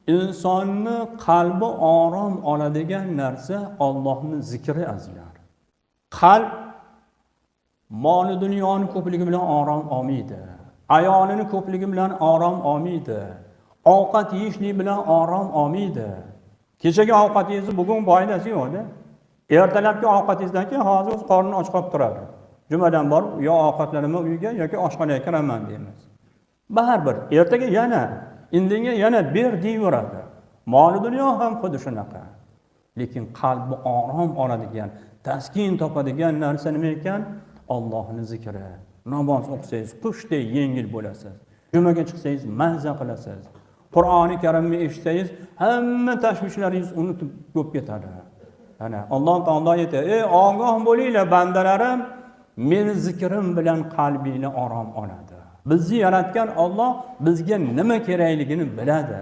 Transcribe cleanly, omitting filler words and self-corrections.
insonni qalbi orom oladigan narsa Allohning zikri azizlar. Qalb mol dunyoni ko'pligi bilan orom olmaydi. Ayolini ko'pligi bilan orom olmaydi. Ovqat yeyishlik bilan orom olmaydi. Kechagi ovqatingizni bugun foydasi yo'q-da. Ertalabki ovqatingizdan keyin hozir o'z qorni och qolib turadi. Jumadan borib yo ovqatlanma uyga yoki oshxonaga kiraman deymiz. Baribir ertaga yana, indinga yana ber deyveradi. Mol dunyo ham xuddi shunaqa. Lekin qalbi orom oladigan, taskin topadigan narsa nima ekan? Allohning zikri. Namoz o'qisangiz qushdek yengil bo'lasiz. Jumaga chiqsangiz mazza qilasiz. Qur'oni Karimni eshitsangiz hamma tashvishlaringiz unutib ko'p ketadi. Ana Alloh taolo aytadi: "Ey ogoh bo'linglar bandalarim, meni zikrim bilan qalbingni orom oladi." Bizni yaratgan Alloh bizga nima kerakligini biladi.